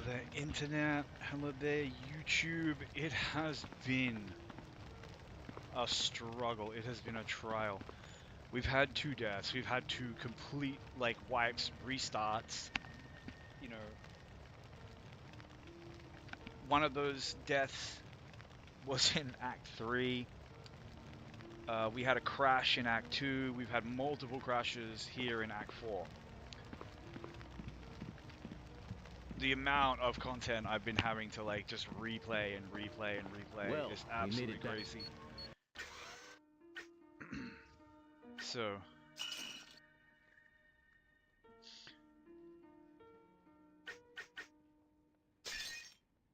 there, internet. Hello there, YouTube. It has been a struggle. It has been a trial. We've had 2 deaths. We've had 2 complete, like, wipes, restarts. You know, one of those deaths was in Act 3. We had a crash in Act 2. We've had multiple crashes here in Act 4. The amount of content I've been having to, like, just replay and replay and replay is absolutely crazy. So,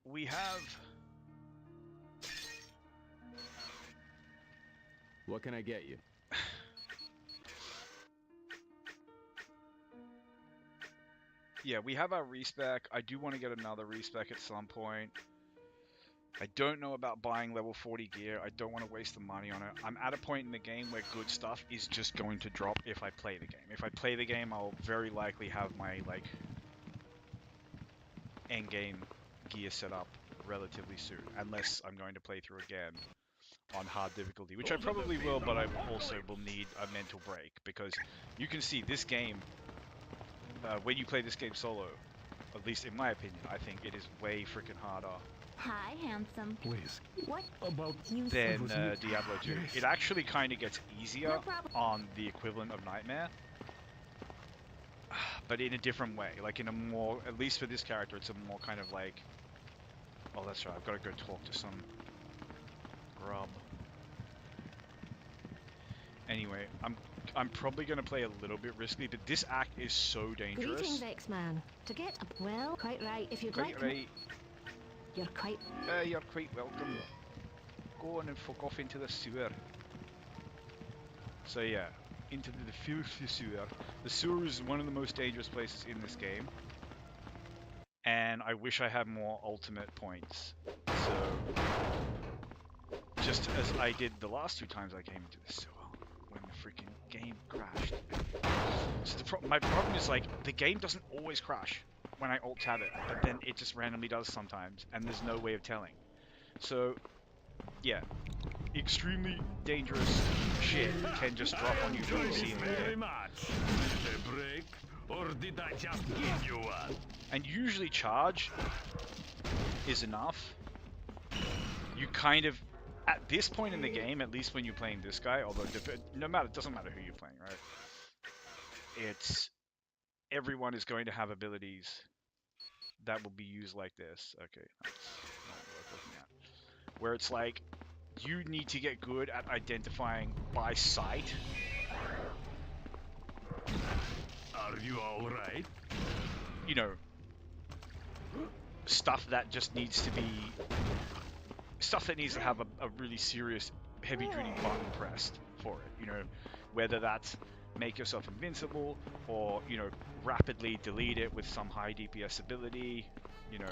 we have... What can I get you? Yeah, we have our respec. I do want to get another respec at some point. I don't know about buying level 40 gear. I don't want to waste the money on it. I'm at a point in the game where good stuff is just going to drop if I play the game. If I play the game, I'll very likely have my, like, end game gear set up relatively soon. Unless I'm going to play through again on hard difficulty, which I probably will, but I also will need a mental break. Because you can see this game, when you play this game solo, at least in my opinion, I think it is way freaking harder. Hi, handsome. Please. What About Than Diablo 2. Yes. It actually kind of gets easier No problem. on the equivalent of Nightmare, but in a different way. Like in a more, at least for this character, it's a more kind of like, oh that's right, I've got to go talk to some grub. Anyway, I'm probably going to play a little bit risky, but this act is so dangerous. Greetings, X-Man. To get up, well, quite right. If you'd Quite like, right. you're quite. You're quite welcome. Go on and fuck off into the sewer. So yeah, into the filthy sewer. The sewer is one of the most dangerous places in this game. And I wish I had more ultimate points. So, just as I did the last 2 times I came into the sewer, when the freaking game crashed. So my problem is, like, the game doesn't always crash when I alt-tab it, but then it just randomly does sometimes, and there's no way of telling. So, yeah, extremely dangerous shit can just drop on you when you see it. very much. A break, or did I just give you one? And usually charge is enough. You kind of, at this point in the game, at least when you're playing this guy, although it doesn't matter who you're playing, right? It's, everyone is going to have abilities that will be used like this. Okay, that's not worth looking at. Where it's like, you need to get good at identifying by sight. Are you alright? You know, stuff that just needs to be, stuff that needs to have a really serious heavy-duty button pressed for it. You know, whether that's make yourself invincible, or, you know, rapidly delete it with some high DPS ability, you know.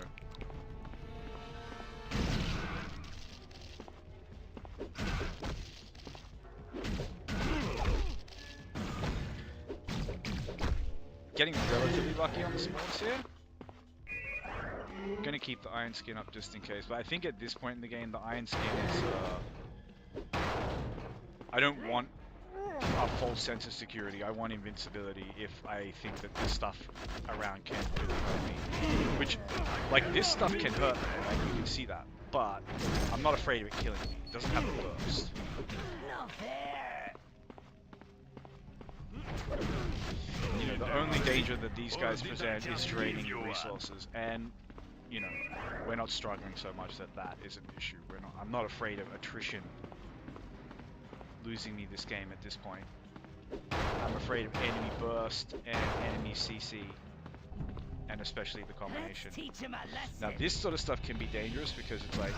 Getting relatively lucky on the spawns here. Gonna keep the iron skin up just in case, but I think at this point in the game, the iron skin is, I don't want a false sense of security. I want invincibility if I think that this stuff around can really hurt me. Which, like, this stuff can hurt me, like, you can see that. But I'm not afraid of it killing me. It doesn't have a burst. Not fair. You know, the only danger that these guys present is draining your resources. And, you know, we're not struggling so much that that is an issue. I'm not afraid of attrition losing me this game at this point. I'm afraid of enemy burst and enemy CC, and especially the combination. Teach him a lesson. Now this sort of stuff can be dangerous because it's like,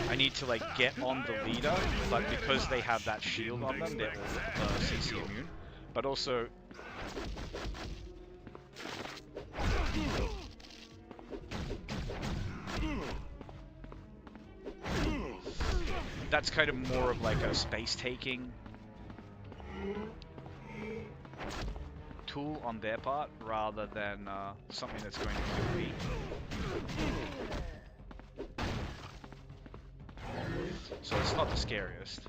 I need to, like, get on the leader, but because they have that shield on them, they're all CC immune. But also, that's kind of more of like a space taking tool on their part rather than something that's going to kill me. So it's not the scariest.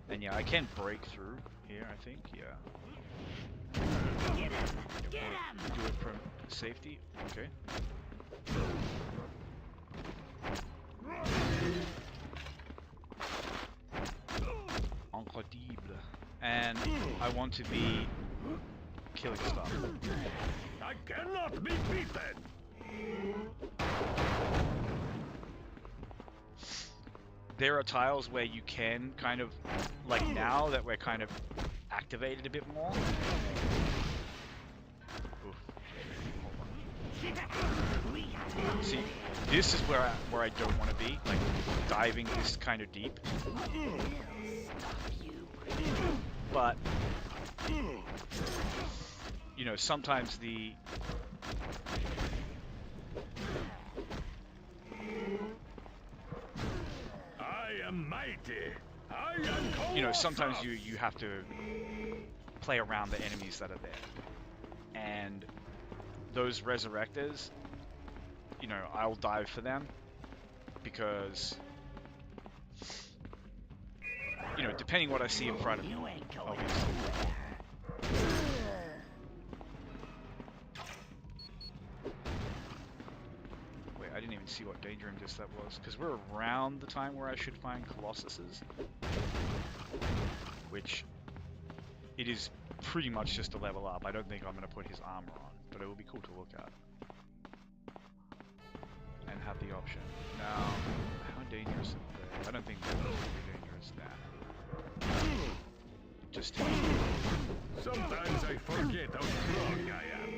And yeah, I can break through here, I think, yeah. Get him! Get him! Do it from safety, okay. Incredible. And I want to be killing stuff. I cannot be beaten. There are tiles where you can kind of, like now that we're kind of activated a bit more. Oof. See, this is where I don't want to be, like diving this kind of deep. But you know, sometimes the I am mighty. I am sometimes colossal. you have to play around the enemies that are there. And those resurrectors, you know, I'll dive for them because, you know, depending what I see in front of me, You ain't going obviously. nowhere. Wait, I didn't even see what danger radius that was, because we're around the time where I should find Colossuses, which it is pretty much just a level up. I don't think I'm going to put his armor on, but it will be cool to look at and have the option. Now, how dangerous are they? I don't think they're really dangerous now. Just to Sometimes I forget how strong I am.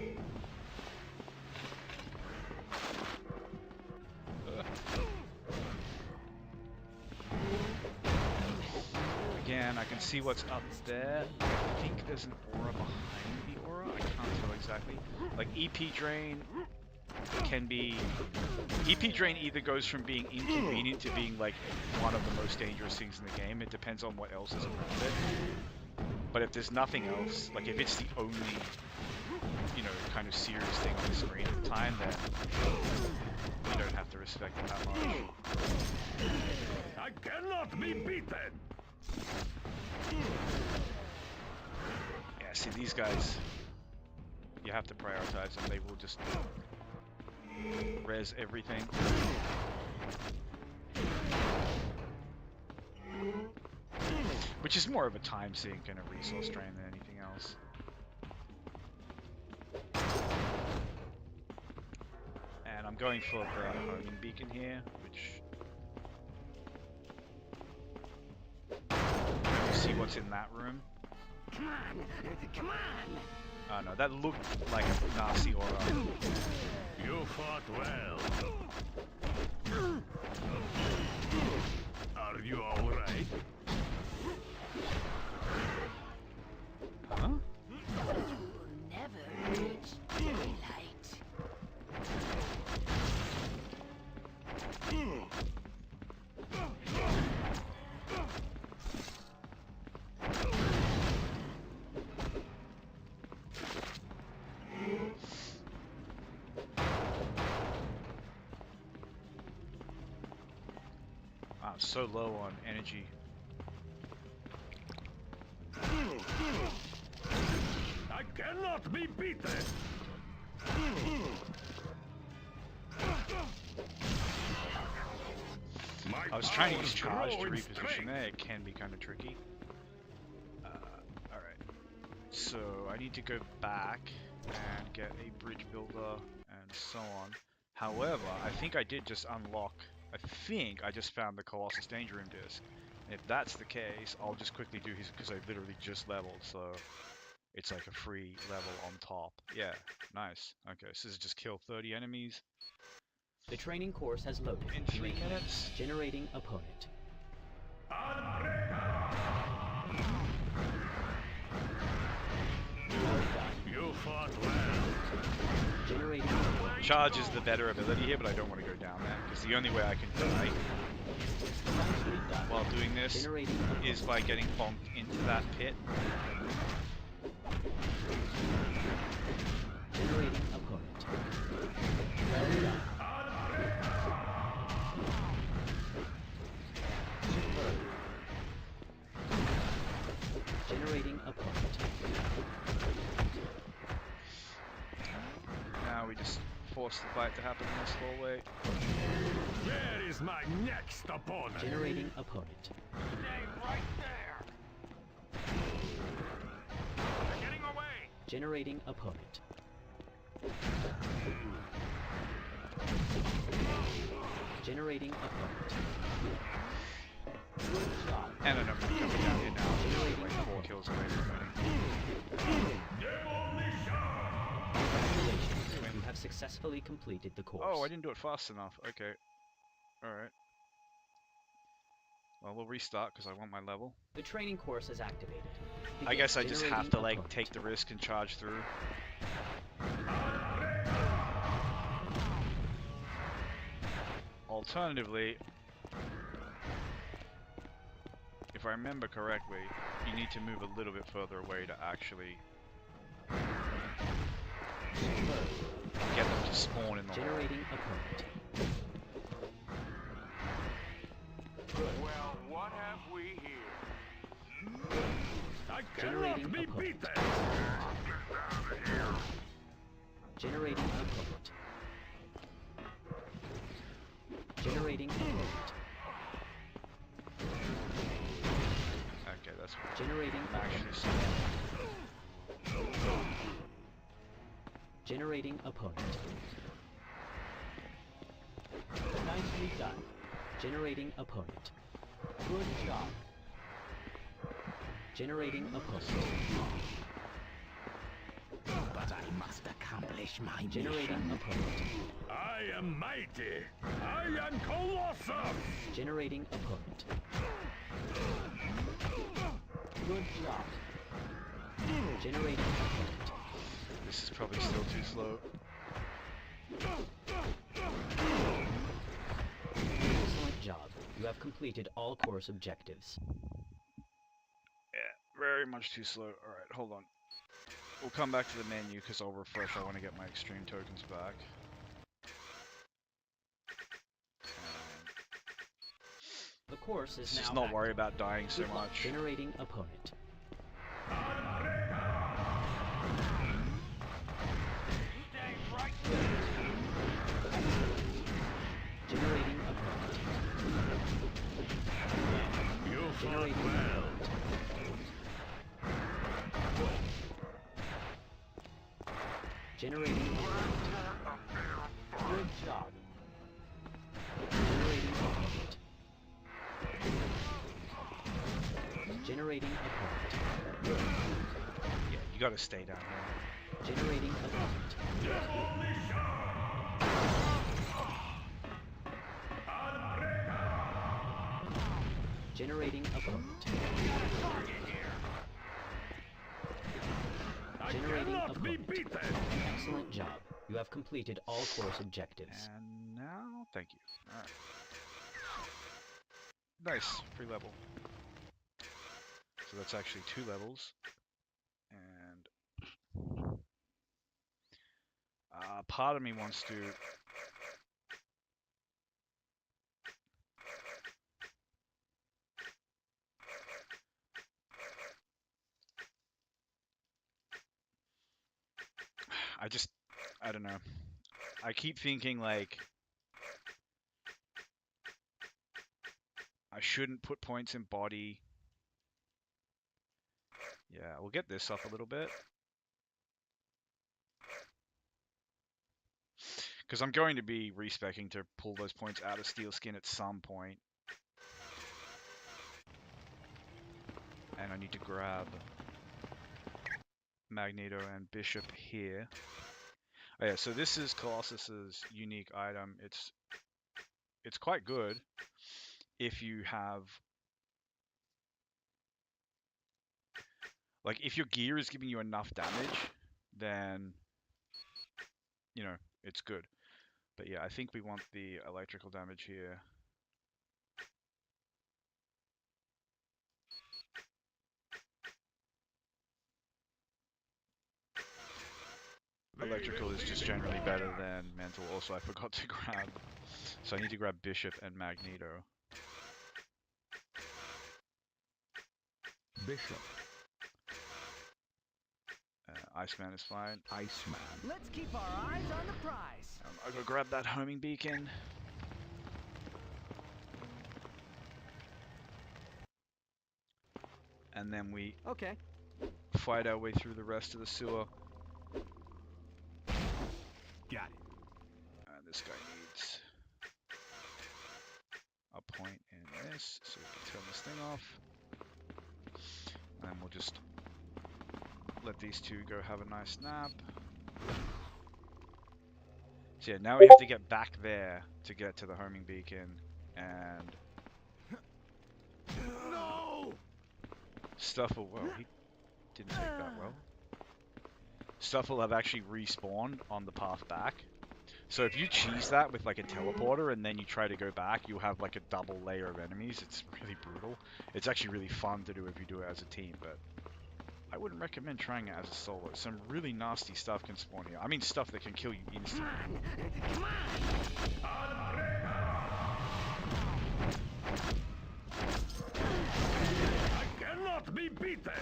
Again, I can see what's up there. I think there's an aura behind the aura. I can't tell exactly. Like EP drain can be... EP drain either goes from being inconvenient to being like one of the most dangerous things in the game. It depends on what else is around it. But if there's nothing else, like if it's the only, you know, kind of serious thing on the screen at the time, then you don't have to respect it that much. I cannot be beaten. Yeah, see, these guys, you have to prioritize them. They will just res everything. Which is more of a time sink and a resource drain than anything else. And I'm going for the homing beacon here, which... You see what's in that room? Come on! Come on! Oh no, that looked like a nasty aura. You fought well. Are you all right? Huh? You'll never reach daylight. I'm so low on energy. I cannot be beaten. I was trying to use powers charge to grow in reposition strength. there. It can be kind of tricky. Alright. So I need to go back and get a bridge builder and so on. However, I think I did just unlock... I think I just found the Colossus Danger Room disc. And if that's the case, I'll just quickly do his... because I literally just leveled, so... It's like a free level on top. Yeah, nice. Okay, so this is just kill 30 enemies The training course has loaded. in 3 minutes. Generating opponent. You fought well. Generating Charge is the better ability here, but I don't want to go down there, because the only way I can die while doing this Generating is by getting bonked into that pit. Generating opponent. Now we just force the fight to happen in this hallway. Where is my next opponent? Generating opponent. Stay right there. They're getting away. Generating opponent. Generating opponent. Good job. And a number coming down here now. We're like 4 kills away from winning. Congratulations, you have successfully completed the course. Oh, I didn't do it fast enough. Okay. Alright. Well, we'll restart because I want my level. The training course is activated. I guess I just have to, like, Opponent. take the risk and charge through. Alternatively, if I remember correctly, you need to move a little bit further away to actually get them to spawn in the hole. Generating opponent. Well, what have we here? I Generating cannot be opponent. beaten. Generating opponent. Generating opponent. Okay, that's Generating actually opponent. Generating opponent. Nicely done. Generating opponent. Good job. Generating opponent. But I must accomplish my Generating opponent. I am mighty. I am Colossus. Generating opponent. Good job. Generating opponent. This is probably still too slow. Excellent job. You have completed all course objectives. Yeah, very much too slow. Alright, hold on. We'll come back to the menu because I'll refresh. I want to get my extreme tokens back. The course is Let's now just not worry active. about dying so Good luck. much. Generating opponent. Stay right there. Generating opponent. You fought Generating well. Generating opponent. Good job. Generating opponent. Generating opponent. Yeah, you gotta stay down here. Generating opponent. Generating opponent. I Generating cannot be opponent. beaten. Excellent job. You have completed all course objectives. And now, thank you. Alright. Nice, free level. So that's actually 2 levels. And part of me wants to I don't know. I keep thinking like I shouldn't put points in body. Yeah, we'll get this up a little bit. Because I'm going to be respecing to pull those points out of Steel Skin at some point. And I need to grab Magneto and Bishop here. Oh yeah, so this is Colossus's unique item. It's quite good if you have, like, if your gear is giving you enough damage, then, you know, it's good. But yeah, I think we want the electrical damage here. Electrical is just generally better than mental. Also, I forgot to grab, so I need to grab Bishop and Magneto. Bishop. Iceman is fine. Iceman. Let's keep our eyes on the prize. I go grab that homing beacon. And then we Okay. fight our way through the rest of the sewer. Got it. And this guy needs a point in this, so we can turn this thing off. And then we'll just let these two go have a nice nap. So yeah, now we have to get back there to get to the homing beacon, and No! stuff will, well, he didn't take that well. Stuff will have actually respawned on the path back. So if you cheese that with like a teleporter and then you try to go back, you'll have like a double layer of enemies. It's really brutal. It's actually really fun to do if you do it as a team, but I wouldn't recommend trying it as a solo. Some really nasty stuff can spawn here. I mean stuff that can kill you instantly. Come on. I cannot be beaten.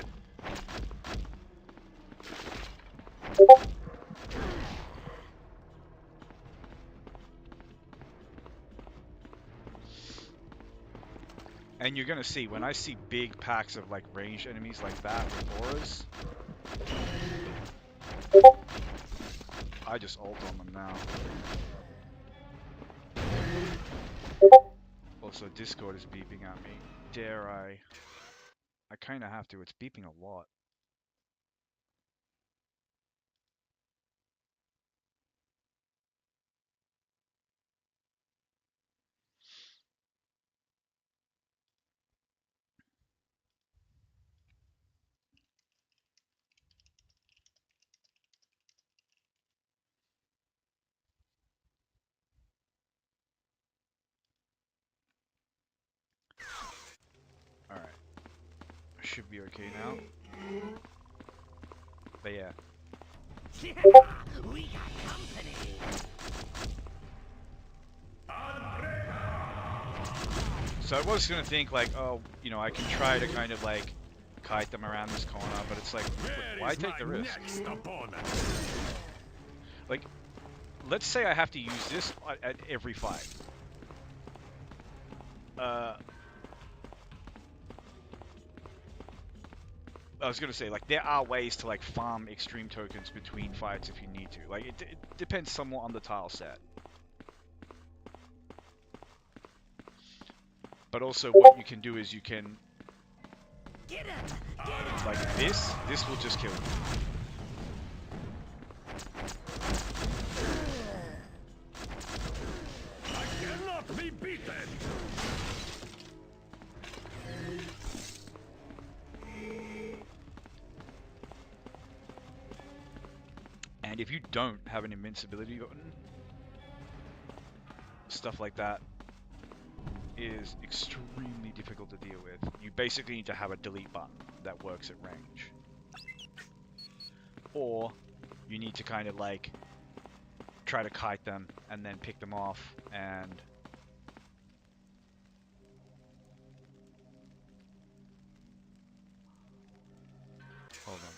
And you're gonna see, when I see big packs of like ranged enemies like that with auras, I just ult on them now. Also, Discord is beeping at me. Dare I? I kinda have to, it's beeping a lot. Alright. I should be okay now. But yeah. We got company. So I was gonna think like, oh, you know, I can try to kind of like kite them around this corner, but it's like, why take the risk? Next opponent. Like, let's say I have to use this at every fight. I was gonna say, like, there are ways to like farm extreme tokens between fights if you need to. Like, it depends somewhat on the tile set. But also, what you can do is you can, Get him. Get him. like this will just kill you. I cannot be beaten. And if you don't have an invincibility button, stuff like that is extremely difficult to deal with. You basically need to have a delete button that works at range. Or you need to kind of like try to kite them and then pick them off and hold on.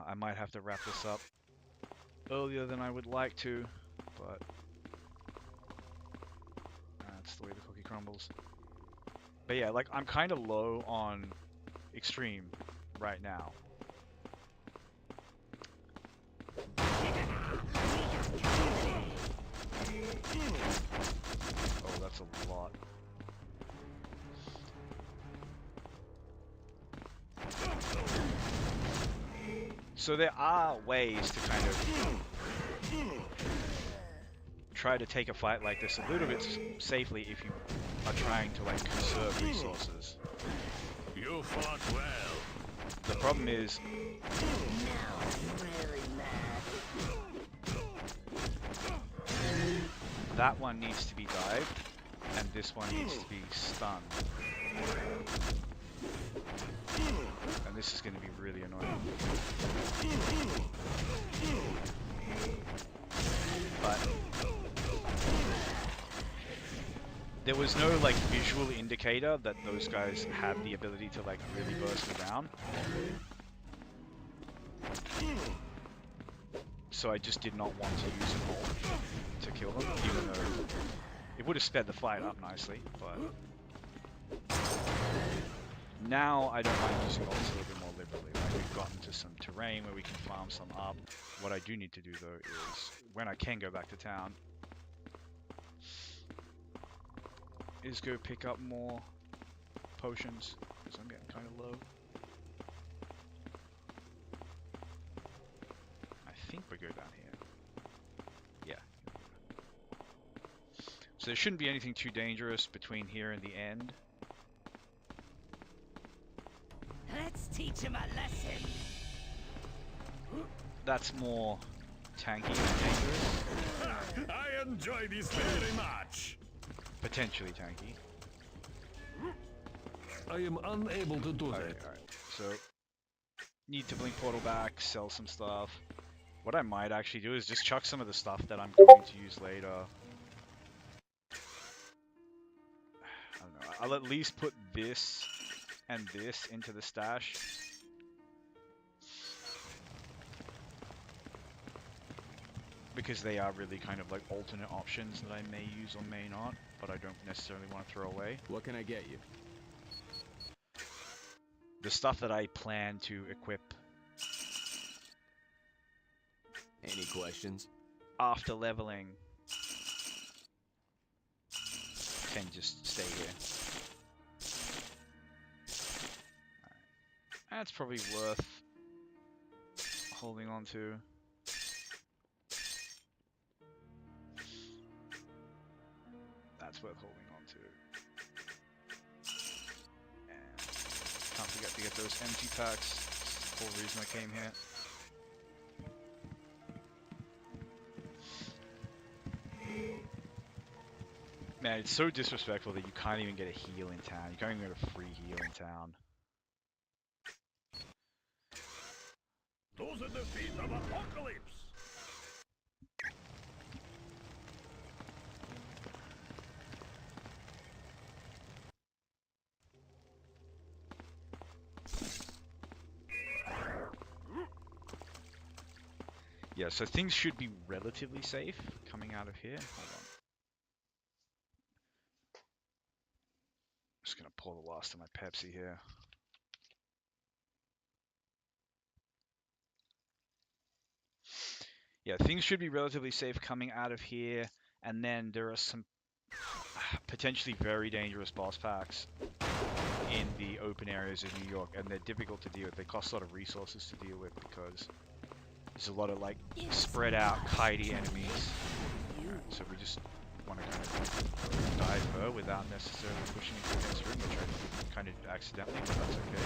I might have to wrap this up earlier than I would like to, but that's the way the cookie crumbles. But yeah, like, I'm kind of low on extreme right now. Oh, that's a lot. So there are ways to kind of try to take a fight like this a little bit safely if you are trying to like conserve resources. You fought well. The problem is that one needs to be dived and this one needs to be stunned. And this is going to be really annoying. there was no like visual indicator that those guys had the ability to like really burst me down. So I just did not want to use an ult to kill them, even though it would have sped the fight up nicely, but now I don't mind using ults a little bit more liberally. Like we've gotten to some terrain where we can farm some up. What I do need to do though is, when I can go back to town, is go pick up more potions, because I'm getting kind of low. I think we go down here. Yeah. So there shouldn't be anything too dangerous between here and the end. Let's teach him a lesson. That's more tanky than dangerous. I enjoy this very much. Potentially tanky. I am unable to do Alright, so need to blink portal back, sell some stuff. What I might actually do is just chuck some of the stuff that I'm going to use later. I don't know. I'll at least put this and this into the stash. Because they are really kind of like alternate options that I may use or may not, but I don't necessarily want to throw away. What can I get you? The stuff that I plan to equip Any questions? after leveling can just stay here. Alright. That's probably worth holding on to. That's worth holding on to. And can't forget to get those empty packs. That's the whole reason I came here. Man, it's so disrespectful that you can't even get a heal in town. You can't even get a free heal in town. To the defeat of Apocalypse. Yeah, so things should be relatively safe coming out of here. Hold on. Just gonna pour the last of my Pepsi here. Yeah, things should be relatively safe coming out of here, and then there are some potentially very dangerous boss packs in the open areas of New York, and they're difficult to deal with. They cost a lot of resources to deal with because there's a lot of like spread out kitey enemies. So we just want to kind of dive her without necessarily pushing into the next room, which I kind of accidentally, but that's okay.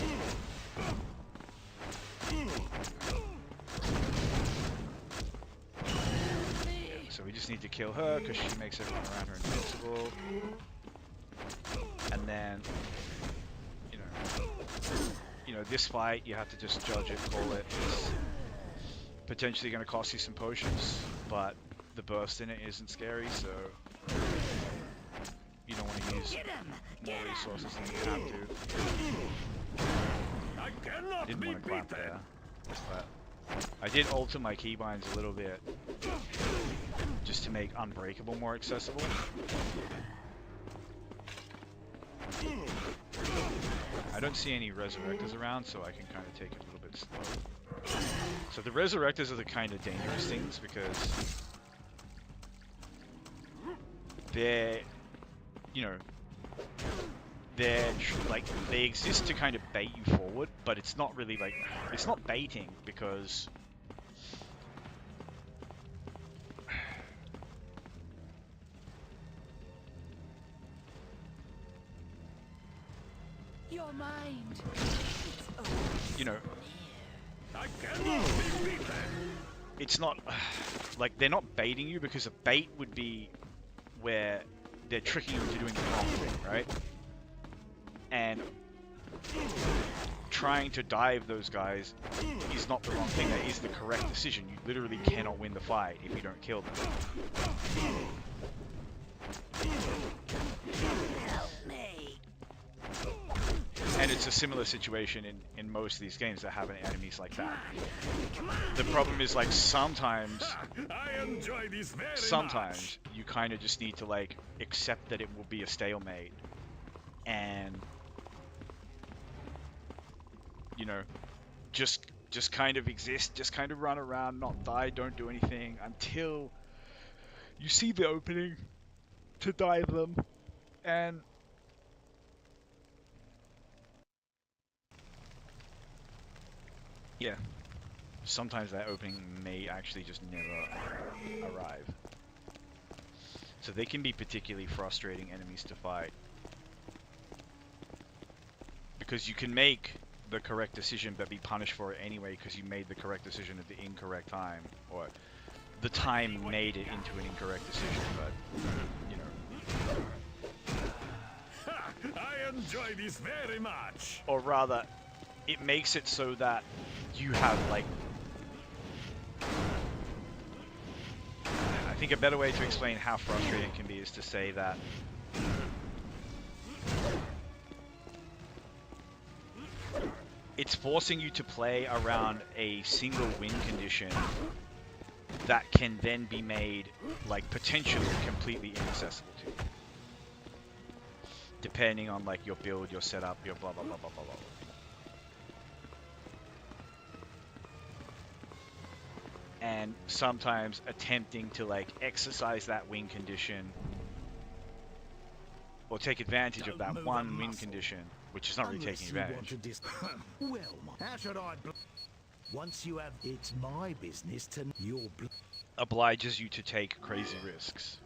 Yeah, so we just need to kill her because she makes everyone around her invincible. And then, you know, this fight you have to just judge it, call it. It's potentially going to cost you some potions, but the burst in it isn't scary, so you don't want to use more resources than you have to. I cannot Didn't be want to clap beaten. there, but I did alter my keybinds a little bit just to make Unbreakable more accessible. I don't see any Resurrectors around, so I can kind of take it a little bit slow. So the Resurrectors are the kind of dangerous things because they're, they're like, they exist to kind of bait you forward, but it's not really like, it's not baiting because Your mind. I cannot be beaten. it's not like they're not baiting you, because a bait would be where they're tricking you into doing the wrong thing, right? And trying to dive those guys is not the wrong thing. That is the correct decision. You literally cannot win the fight if you don't kill them. Help me. And it's a similar situation in most of these games that have enemies like that. The problem is, like, sometimes I enjoy this very sometimes you kind of just need to, like, accept that it will be a stalemate and, you know, just kind of exist, just kind of run around, not die, don't do anything until you see the opening to dive them. And yeah, sometimes that opening may actually just never arrive. So they can be particularly frustrating enemies to fight. Because you can make the correct decision but be punished for it anyway because you made the correct decision at the incorrect time. Or the time made it into an incorrect decision, but, you know. much. I enjoy this very much. Or rather, it makes it so that you have, like... I think a better way to explain how frustrating it can be is to say that it's forcing you to play around a single win condition that can then be made, like, potentially completely inaccessible to you. Depending on, like, your build, your setup, your blah blah blah blah blah blah. And sometimes attempting to, like, exercise that win condition or take advantage of that one win condition, which is not really taking advantage, Well, how should I? Once you have, it's my business to your. obliges you to take crazy risks.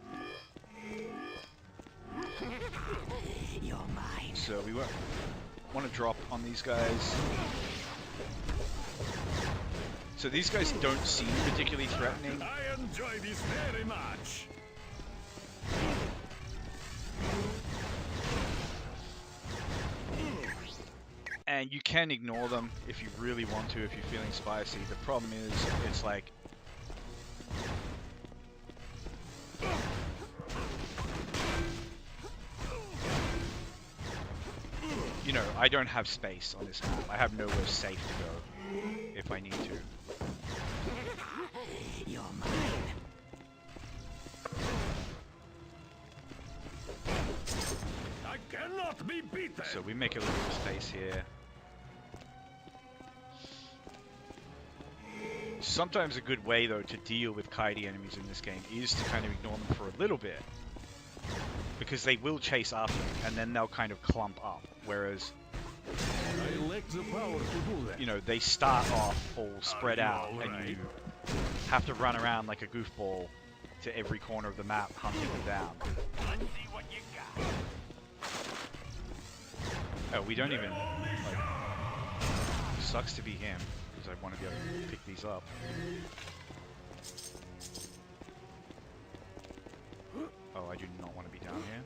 You're mine. So we want to drop on these guys. So these guys don't seem particularly threatening. I enjoy this very much. And you can ignore them if you really want to, if you're feeling spicy. The problem is, it's like... You know, I don't have space on this map. I have nowhere safe to go if I need to. You're mine. I cannot be beaten. So we make a little bit of space here. Sometimes a good way, though, to deal with kitey enemies in this game is to kind of ignore them for a little bit. Because they will chase after you, and then they'll kind of clump up. Whereas, I lack the power to do that. you know, they start off all spread out, and you have to run around like a goofball to every corner of the map, hunting them down. Let's see what you got. Oh, we don't even, like, sucks to be him, because I want to be able to pick these up. Oh, I do not want to be down here.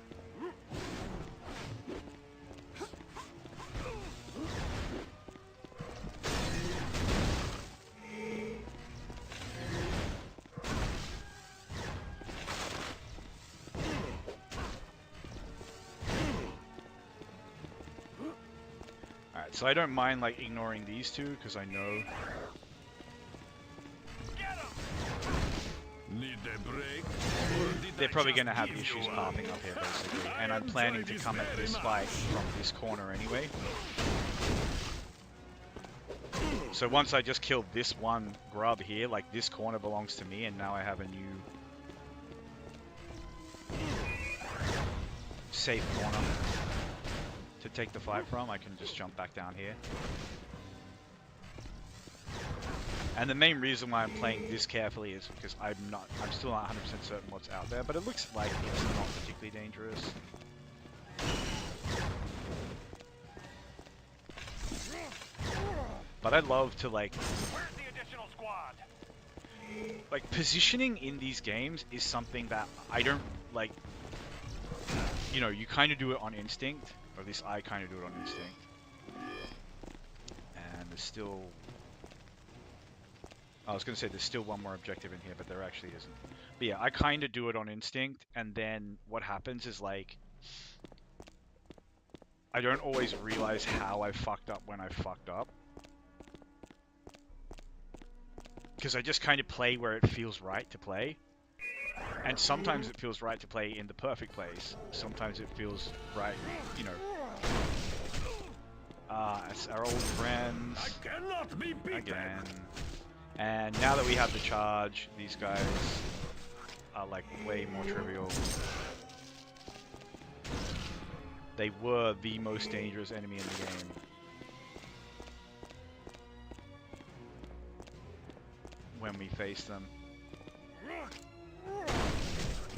Alright, so I don't mind, like, ignoring these two, because I know... Need a break? They're probably going to have issues popping up here, basically. And I'm planning to come at this fight from this corner anyway. So once I just killed this one grub here, like, this corner belongs to me, and now I have a new safe corner to take the fight from. I can just jump back down here. And the main reason why I'm playing this carefully is because I'm still not 100% certain what's out there, but it looks like it's not particularly dangerous. But I love to, like... Where's the additional squad? Like, positioning in these games is something that I don't, like... You know, you kind of do it on instinct, or at least I kind of do it on instinct. And there's still... I was going to say there's still one more objective in here, but there actually isn't. But yeah, I kind of do it on instinct, and then what happens is like I don't always realize how I fucked up when I fucked up. Because I just kind of play where it feels right to play. And sometimes it feels right to play in the perfect place. Sometimes it feels right, you know. It's our old friends. I cannot be beaten. Again. And now that we have the charge, these guys are like way more trivial. They were the most dangerous enemy in the game. When we faced them.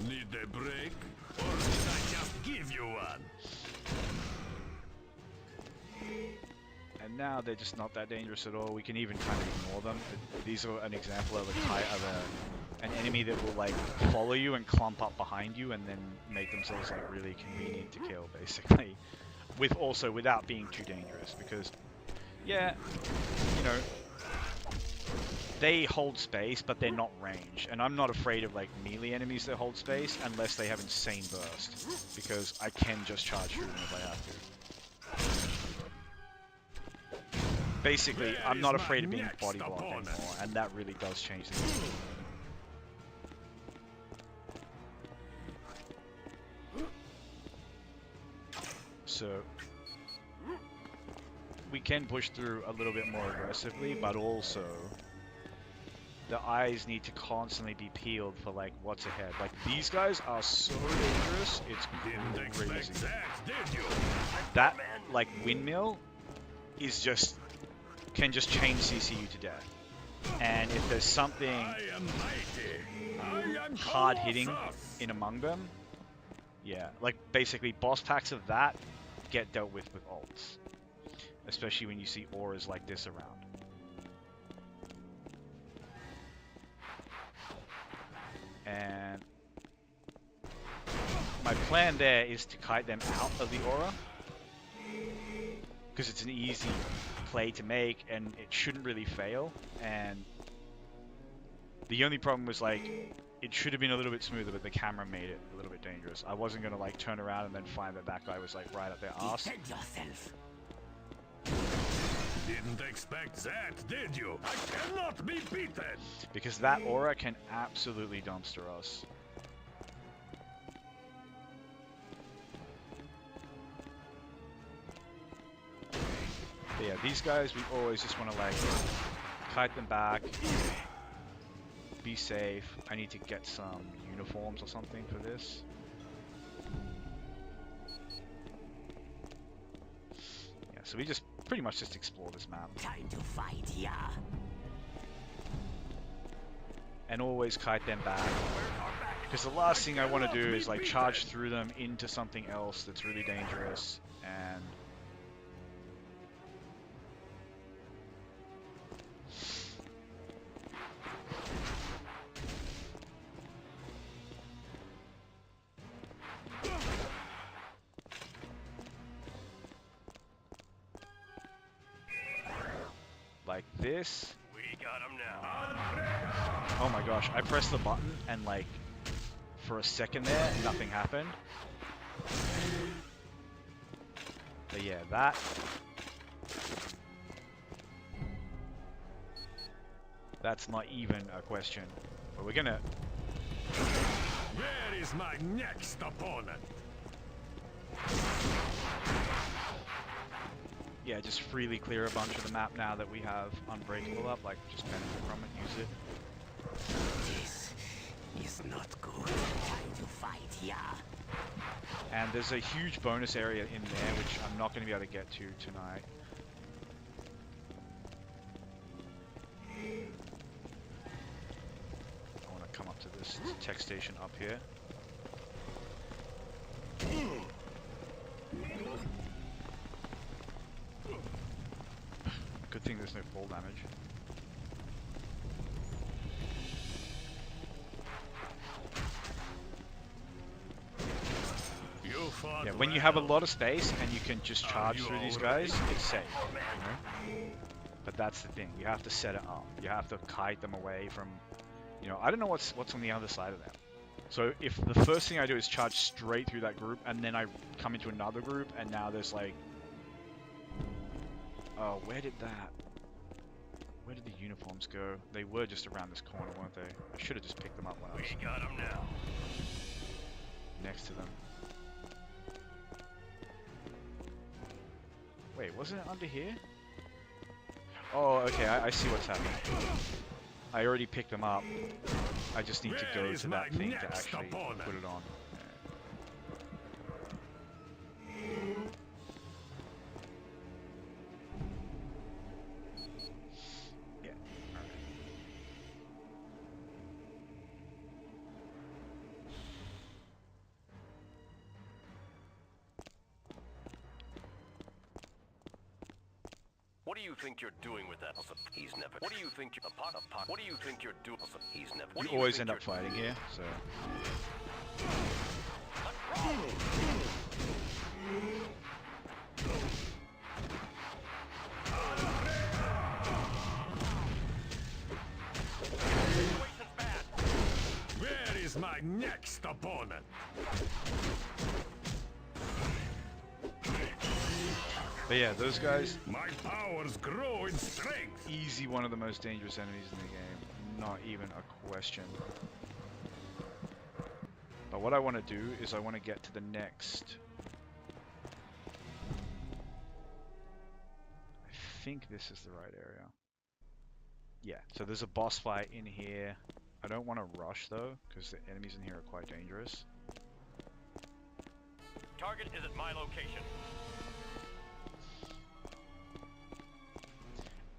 Need a break? Or did I just give you one? And now they're just not that dangerous at all. We can even kind of ignore them. These are an example of an enemy that will like follow you and clump up behind you and then make themselves like really convenient to kill, basically. Without being too dangerous, because yeah, you know, they hold space, but they're not ranged. And I'm not afraid of like melee enemies that hold space unless they have insane burst, because I can just charge through them if I have to. Basically, I'm not afraid of being body blocked anymore, and that really does change things. So we can push through a little bit more aggressively, but also the eyes need to constantly be peeled for like what's ahead. Like these guys are so dangerous, it's crazy. That like windmill is can just chain CC you to death. And if there's something hard hitting in among them, yeah, like basically boss packs of that get dealt with ults. Especially when you see auras like this around. And my plan there is to kite them out of the aura. Because it's an easy play to make and it shouldn't really fail. And the only problem was like, it should have been a little bit smoother, but the camera made it a little bit dangerous. I wasn't going to like turn around and then find that guy was like right up their arse. Defend yourself. Didn't expect that, did you? I cannot be beaten. Because that aura can absolutely dumpster us. But yeah, these guys, we always just want to like kite them back, be safe. I need to get some uniforms or something for this. Yeah, so we just pretty much just explore this map. Time to fight, yeah. And always kite them back. Because the last thing I want to do is like charge through them into something else that's really dangerous and like this. We got him now. Oh my gosh, I pressed the button and like for a second there, nothing happened. But yeah, that's not even a question. But we're gonna... Where is my next opponent? Yeah, just freely clear a bunch of the map now that we have Unbreakable up, like just benefit from it, use it. This is not good. Time to fight, yeah. And there's a huge bonus area in there, which I'm not going to be able to get to tonight. I want to come up to this tech station up here. Good thing there's no fall damage. Yeah, when you have a lot of space and you can just charge through these guys, it's safe, you know? But that's the thing. You have to set it up. You have to kite them away from, you know, I don't know what's on the other side of them. So if the first thing I do is charge straight through that group, and then I come into another group, and now there's like, oh, where did the uniforms go? They were just around this corner, weren't they? I should have just picked them up when I was We got him now. next to them. Wait, wasn't it under here? Oh, okay, I see what's happening. I already picked them up. I just need to Where go is to that my thing to next actually opponent? put it on. Yeah. Alright. What do you think you're doing with that? He's never. What do you think you're What do you think you're doing? He's never. What You do always think end up you're- fighting here, so... Situation's bad. Where is my next opponent? But yeah, those guys, My powers grow in strength. easy one of the most dangerous enemies in the game. Not even a question. But what I want to do is I want to get to the next... I think this is the right area. Yeah, so there's a boss fight in here. I don't want to rush though, because the enemies in here are quite dangerous. Target is at my location.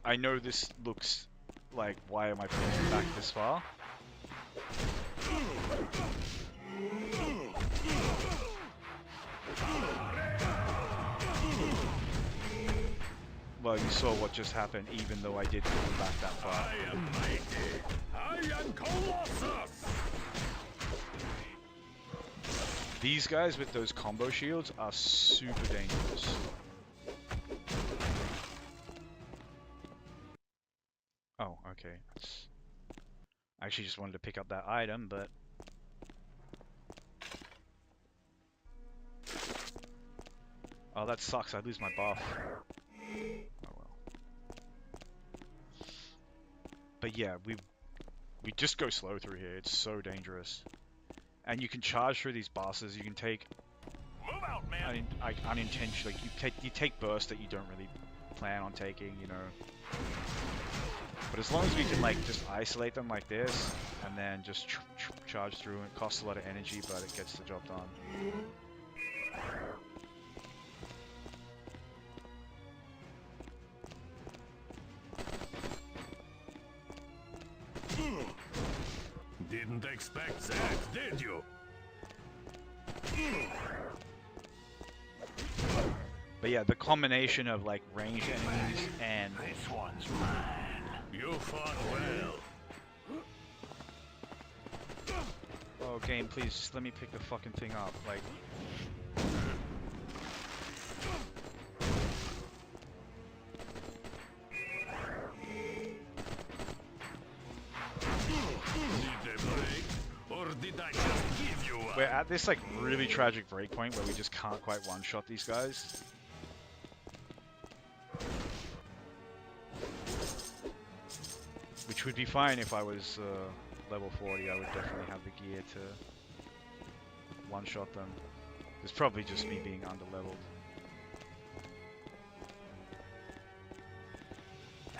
I know this looks like, why am I pushing back this far? Well, you saw what just happened, even though I did pull back that far. I am mighty. I am Colossus. These guys with those combo shields are super dangerous. Oh, okay. I actually just wanted to pick up that item, but... Oh, that sucks. I lose my buff. Oh well. But yeah, we just go slow through here. It's so dangerous. And you can charge through these bosses. You can take Move out, man. unintentionally. You take bursts that you don't really plan on taking, you know. But as long as we can like just isolate them like this, and then just charge through, it costs a lot of energy, but it gets the job done. Didn't expect that, did you? But yeah, the combination of like ranged enemies and This one's mine. You fought well. oh game, please just let me pick the fucking thing up. Like Did they break? Or did I just give you one? we're at this like really tragic breakpoint where we just can't quite one-shot these guys. Which would be fine if I was level 40. I would definitely have the gear to one-shot them. It's probably just me being under-leveled.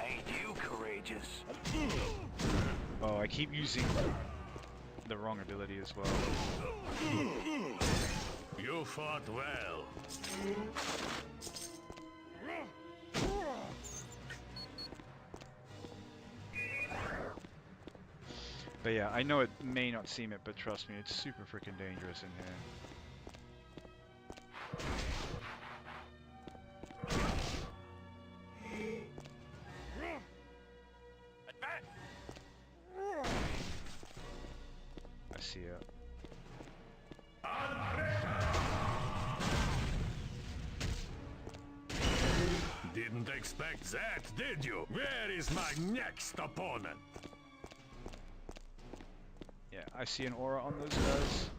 Ain't you courageous? Oh, I keep using the wrong ability as well. You fought well. But yeah, I know it may not seem it, but trust me, it's super freaking dangerous in here. Advance. I see it. Didn't expect expect that, did you? Where is my next opponent? Yeah, I see an aura on those guys.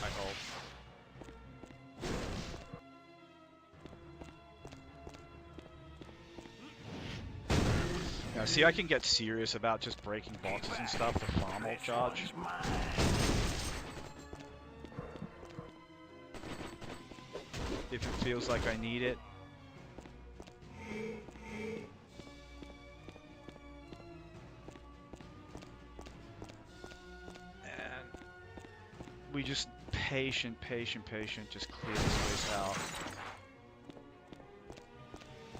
I hope. Now, see, I can get serious about just breaking boxes and stuff to farm ult charge. If it feels like I need it. And we just patient, just clear this place out.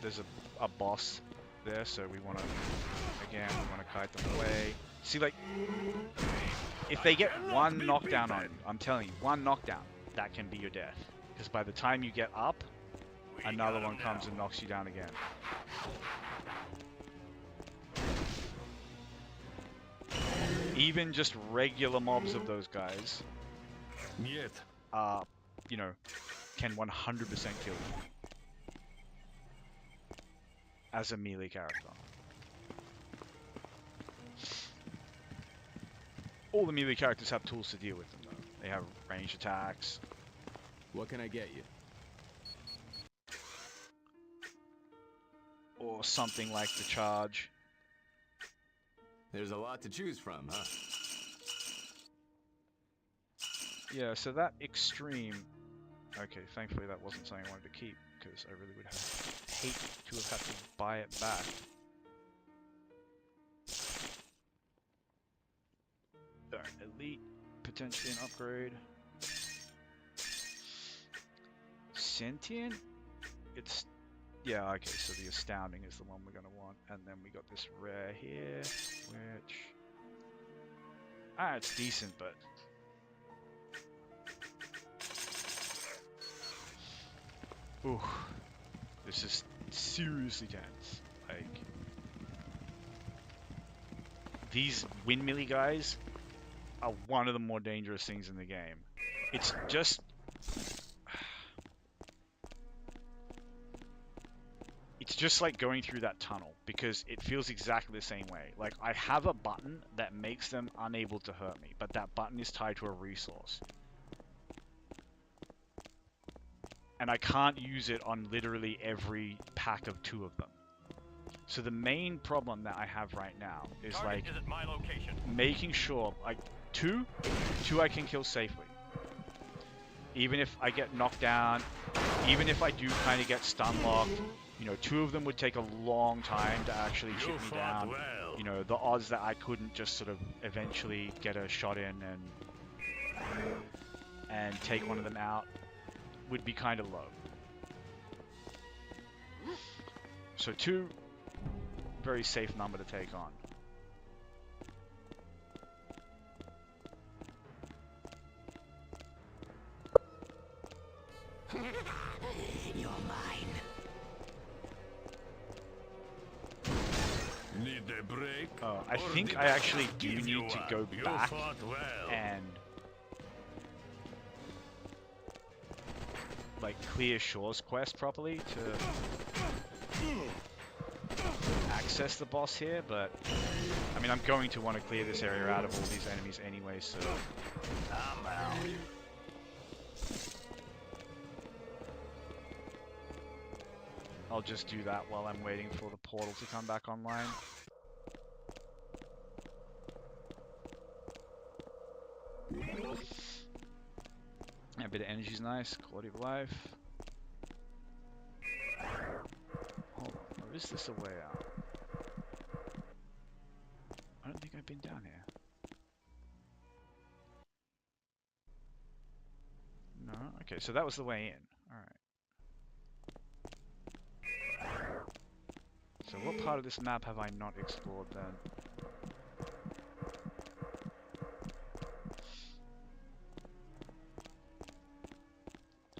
There's a boss there, so we want to, again, we want to kite them away. See, like, if they get one knockdown on you, I'm telling you, one knockdown, that can be your death. Because by the time you get up, another one comes and knocks you down again. Even just regular mobs of those guys, Yet. you know, can 100% kill you. As a melee character. All the melee characters have tools to deal with them though. They have ranged attacks. What can I get you? Or something like the charge. There's a lot to choose from, huh? Yeah, so that extreme... Okay, thankfully that wasn't something I wanted to keep, because I really would hate to have had to buy it back. Alright, elite, potentially an upgrade. Sentient? It's... Yeah, okay, so the astounding is the one we're going to want. And then we got this rare here, which... it's decent, but... Ooh, this is seriously tense. Like, these windmilly guys are one of the more dangerous things in the game. It's just... It's just like going through that tunnel, because it feels exactly the same way. Like, I have a button that makes them unable to hurt me, but that button is tied to a resource. And I can't use it on literally every pack of 2 of them. So the main problem that I have right now is like Is at my location. making sure, like, two I can kill safely. Even if I get knocked down, even if I do kind of get stun locked, you know, 2 of them would take a long time to actually chip me down. Well. You know, the odds that I couldn't just sort of eventually get a shot in and take one of them out would be kind of low. So 2, very safe number to take on. You're mine. Need a break? I Or think did I actually just do give you need to one? go You back fought well. and like clear Shore's quest properly to access the boss here, but I mean, I'm going to want to clear this area out of all these enemies anyway, so I'm out. I'll just do that while I'm waiting for the portal to come back online. A bit of energy's nice, quality of life. Hold on, or is this a way out? I don't think I've been down here. No? Okay, so that was the way in. Alright. So what part of this map have I not explored then?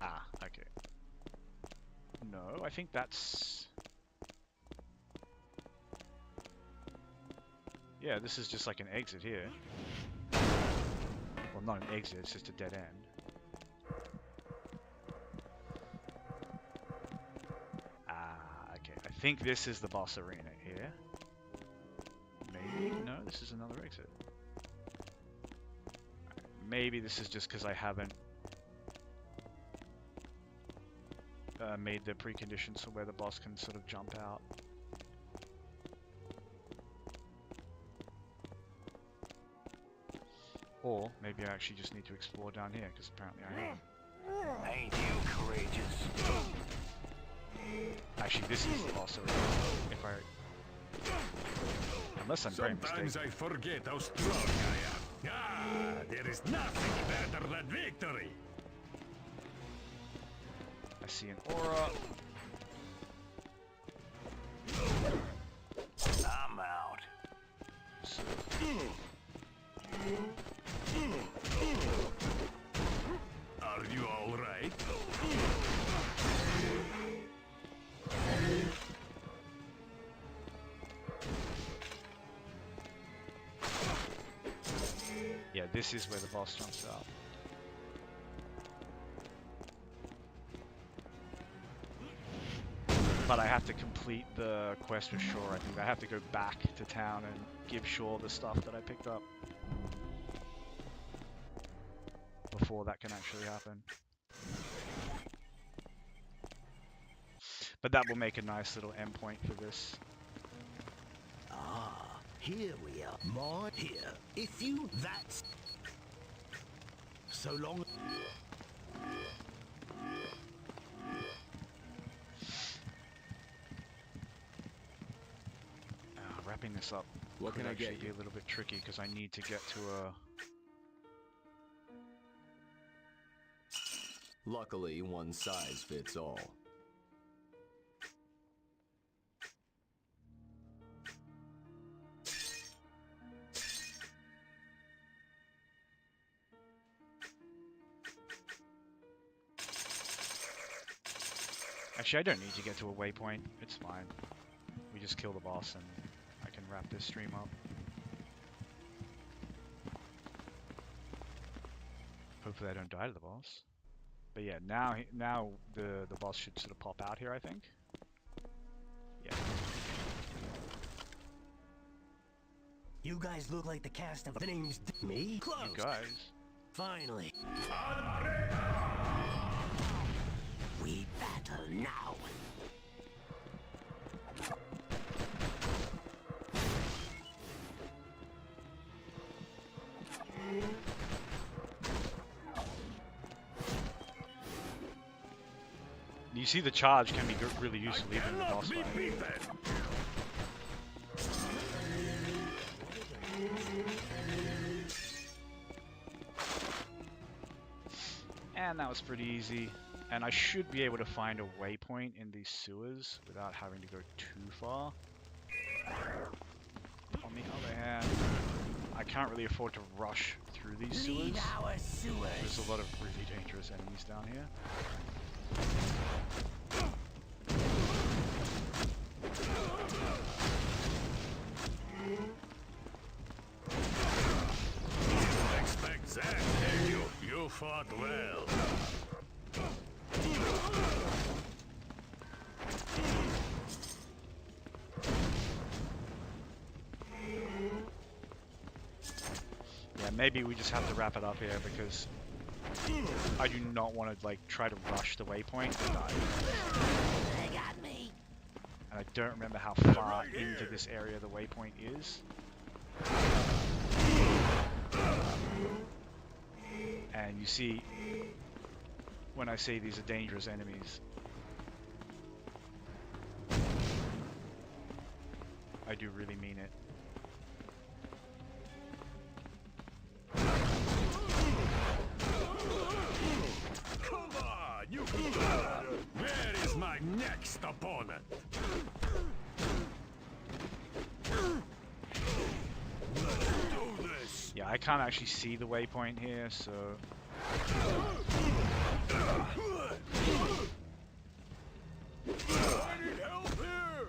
Ah, okay. No, I think that's... Yeah, this is just like an exit here. Well, not an exit, it's just a dead end. Ah. think this is the boss arena here. Maybe? No, this is another exit. Maybe this is just because I haven't made the preconditions for where the boss can sort of jump out. Or maybe I actually just need to explore down here, because apparently I am. Ain't you courageous? Actually, this is the boss arena. If I... Unless I'm very Sometimes mistaken. I forget how strong I am. Ah, there is nothing better than victory. I see an aura. I'm out. So, Are you all right? yeah, this is where the boss jumps out. But I have to complete the quest with Shaw. I think I have to go back to town and give Shaw the stuff that I picked up before that can actually happen. But that will make a nice little endpoint for this. Ah, here we are. My here. If you that's so long. Wrapping this up What could can I actually get be you? a little bit tricky because I need to get to a... Luckily, one size fits all. Actually, I don't need to get to a waypoint. It's fine. We just kill the boss and I can wrap this stream up. Hopefully I don't die to the boss. But yeah, now the boss should sort of pop out here, I think. Yeah. You guys look like the cast of the name's me. Close. You guys. Finally. We battle now. You see the charge can be really useful even in the boss Be fight. beaten. And that was pretty easy. And I should be able to find a waypoint in these sewers without having to go too far. On the other hand, I can't really afford to rush through these sewers. Leave our sewers. There's a lot of really dangerous enemies down here. Expect that, did you? You fought well. Yeah, maybe we just have to wrap it up here because I do not want to like try to rush the waypoint and die. They got me. And I don't remember how far into this area the waypoint is. And you see, when I say these are dangerous enemies, I do really mean it. Come on, you can do it. Where is my next opponent? Let's do this. Yeah, I can't actually see the waypoint here, so... I need help here.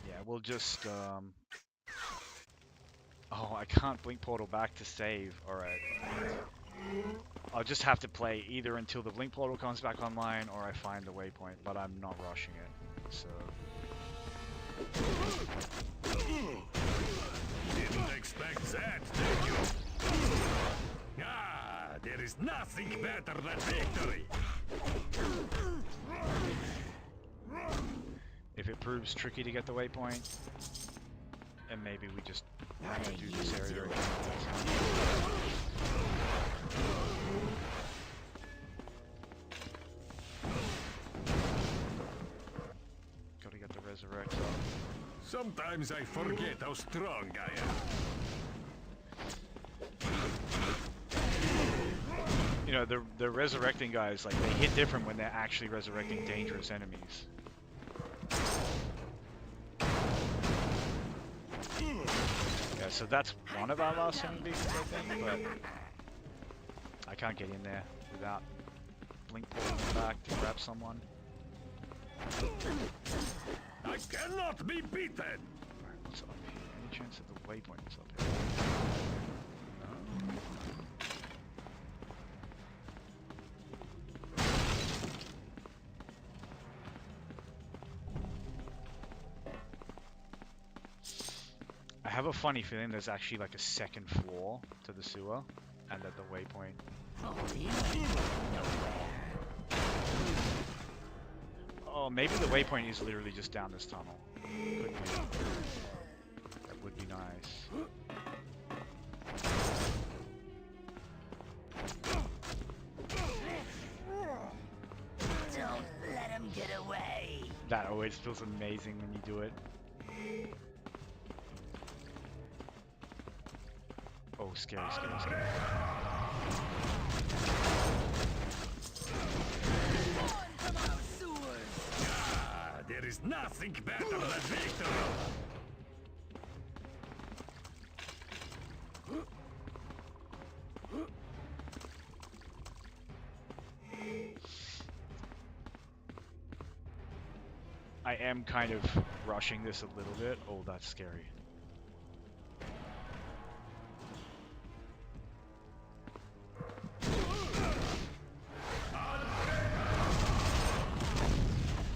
Yeah, we'll just, Oh, I can't blink portal back to save. Alright. I'll just have to play either until the blink portal comes back online or I find the waypoint, but I'm not rushing it, so... Didn't expect that, did you? Ah, there is nothing better than victory. If it proves tricky to get the waypoint, and maybe we just do this area again. Gotta get the resurrect up. Sometimes I forget how strong I am. You know, the resurrecting guys, like, they hit different when they're actually resurrecting dangerous enemies. Yeah, so that's one of our last enemies, I think, but I can't get in there without blink pulling back to grab someone. I cannot be beaten. Alright, what's up here? Any chance that the waypoint is up here? No? I have a funny feeling there's actually like a second floor to the sewer, and that the waypoint. Oh, maybe the waypoint is literally just down this tunnel. Could be. That would be nice. Don't let him get away. That always feels amazing when you do it. Oh, scary, scary, scary. Ah, there is nothing better than victory. I am kind of rushing this a little bit. Oh, that's scary.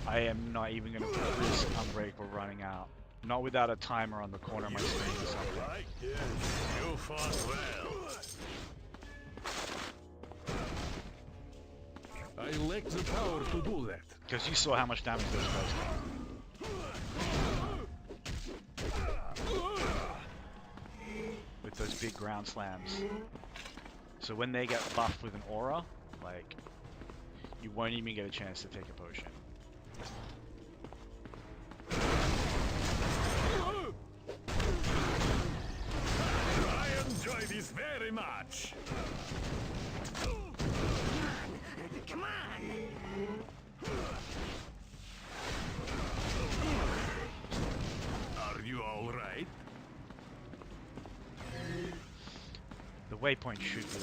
I am not even going to put this Unbreak. We're running out. Not without a timer on the corner of my screen or something. Like this. You fought well. I lack the power to do that. Because you saw how much damage those guys did. With those big ground slams. So when they get buffed with an aura, like, you won't even get a chance to take a potion. I enjoy this very much. Come on. Are you all right? The waypoint should be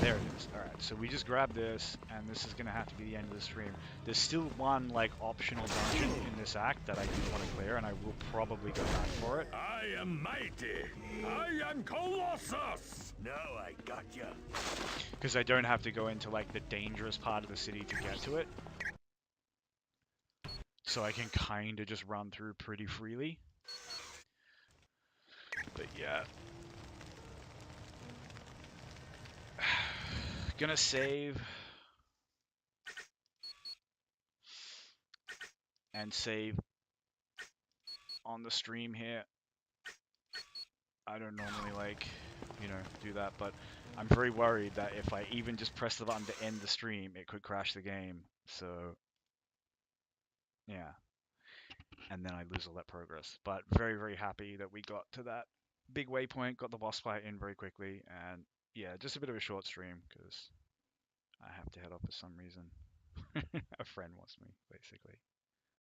there it is. Alright, so we just grabbed this, and this is going to have to be the end of the stream. There's still one, like, optional dungeon in this act that I do want to clear, and I will probably go back for it. I am mighty. I am Colossus. Now I got ya. Because I don't have to go into, like, the dangerous part of the city to get to it. So I can kind of just run through pretty freely. But yeah. Gonna save. And save on the stream here. I don't normally, like, you know, do that, but I'm very worried that if I even just press the button to end the stream, it could crash the game. So, yeah. And then I lose all that progress. But very, very happy that we got to that big waypoint, got the boss fight in very quickly, and yeah, just a bit of a short stream because I have to head off for some reason. A friend wants me, basically.